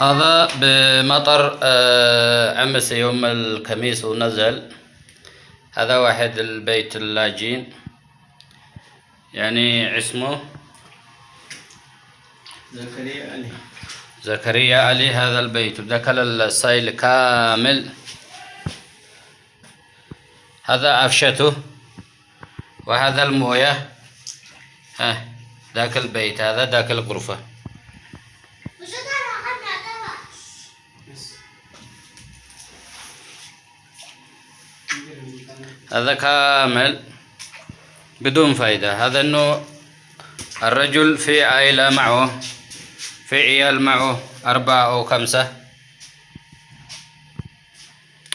هذا بمطر أمس يوم الخميس ونزل. هذا واحد البيت اللاجئين، يعني اسمه زكريا علي. هذا البيت دخل السيل كامل. هذا أفشته، وهذا الموية. ذاك البيت، هذا ذاك الغرفة. هذا كامل بدون فايدة. هذا انه الرجل في عائلة معه، في عيال معه 4 أو 5.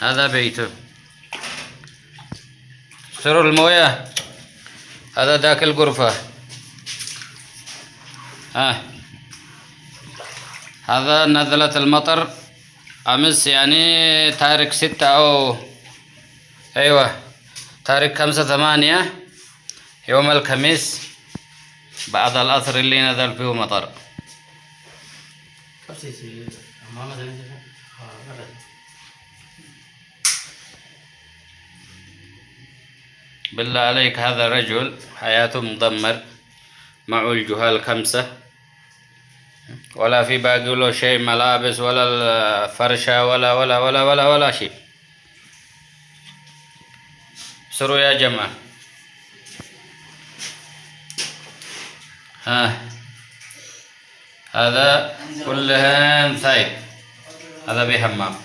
هذا بيته. سرور الموية. هذا ذاك الغرفة. هذا نزلت المطر أمس، يعني تاريخ 6 أو أيوة تاريخ 5/8 يوم الخميس بعد العصر اللي نزل فيه مطر. بالله عليك، هذا الرجل حياته مدمر، معه الجهال 5، ولا في باقي له شيء، ملابس ولا الفرشة ولا شيء. سروا يا جماعة. هذا كلهن ثايب. هذا بحمام.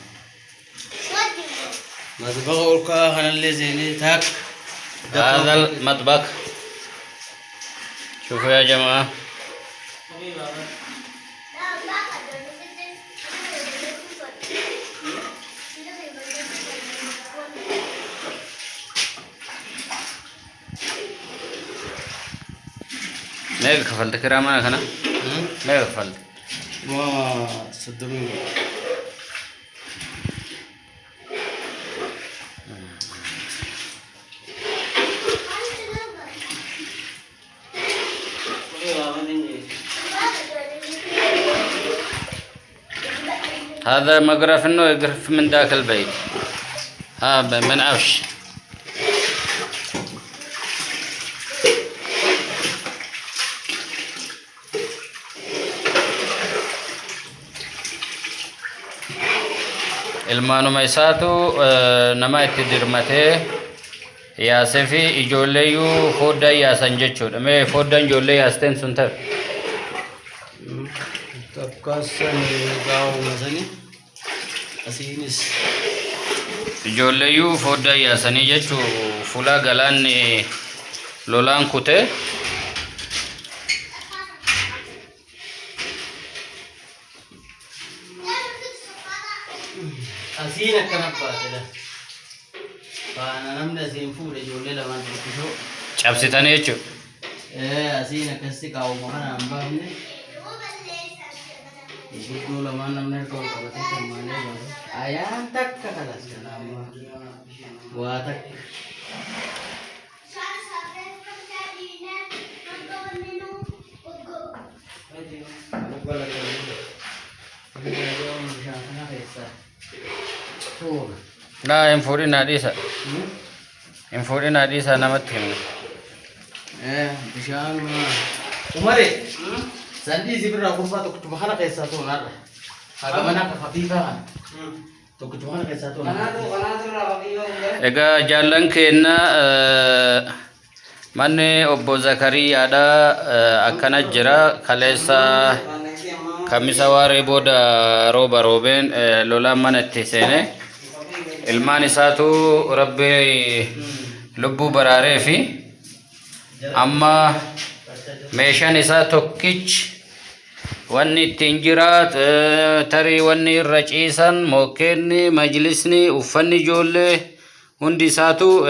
هذا المطبخ. شوفوا يا جماعة. ما يغفل كرامنا كنا. ما يغفل. ما صدقني. هذا مقرف، انه يقرف من ذاك البيت. من عفش. ilmaanu maisaatu nama itti dirmatee yaasee fi ijoolleeyyuu fooddaa yaasan jechuudha. Mee fooddaan ijoollee yaasteen sun ta'e? Ijoolleeyyuu fooddaa yaasanii jechuu fuula galaanni lolaan kutee أسينا كنبات له. فأنا نمنا سينفور جولة لما تكشوا. cabsitanii jechuudha. أسينا كسيك أو مهنا أمبارني. يقولوا لما نمنا كول كبتة كمانة بس. أيام تك كذا سلام. واتك. Nah, infuri nadisa. Infuri nadisa nama tim. Bishaan Umare. Sandi sibira kurfa to kutumana kaisa to nara. Agamana ka khafifa. To kutumana kaisa to nara. Ega jalan kenna manne obbo Zakariyaadha akkana jira. Kaleessa kamisa waaree booda rooba roobeen lolaan manatti seene. Ilmaan isaatu rabbi lubbuu baraaree fi amma meeshaan isaa tokkichi wanni ittiin jiraat tarii wanni irra ciisan mokkeenni majlisni uffanni ijoollee hundi isaatu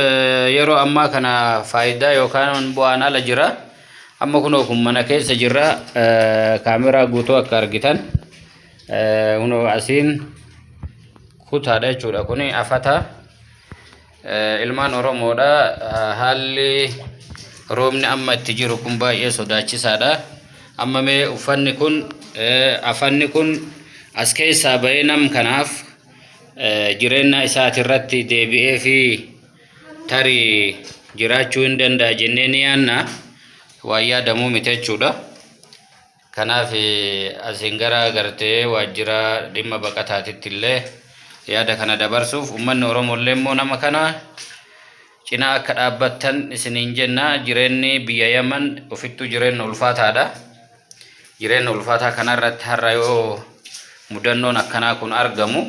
yeroo ammaa kana faayidaa yookaan bu'aan ala jira. Amma kunoo kun mana keessa jirra. Kaameraa guutuu akka argitan kunoo asiin kutaadha jechuudha. Kuni afata ilmaan Oromoodha. Haalli roobni amma itti jiru kun baay'ee sodaachisaadha. amma mee uffanni kun afanni kun as keessaa bahee nam kanaaf jireenya isaati irratti deebi'ee fi tarii jiraachuu hin danda'a jennee ni yaanna waan yaadamuu miti jechuudha. Kanaaf asiin gara gartee waajjira dhimma baqataatitti illee yaada kana dabarsuuf uummanni Oromoo illee immoo nama kana cinaa akka dhaabbattan isiniin jenna. Jireenyi biyya Yaman ofittuu jireenya ulfaataadha. Jireenya ulfaataa kanarratti har'a yoo mudannoon akkanaa kun argamu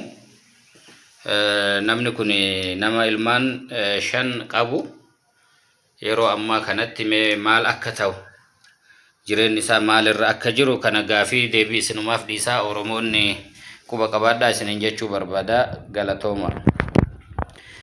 namni kun nama ilmaan 5 qabu yeroo ammaa kanatti mee maal akka ta'u jireenyi isaa maalirra akka jiru kana gaafii deebii isinumaaf dhiisaa Oromoonni quba qabaadhaa isiniin jechuu barbaada. Galatooma.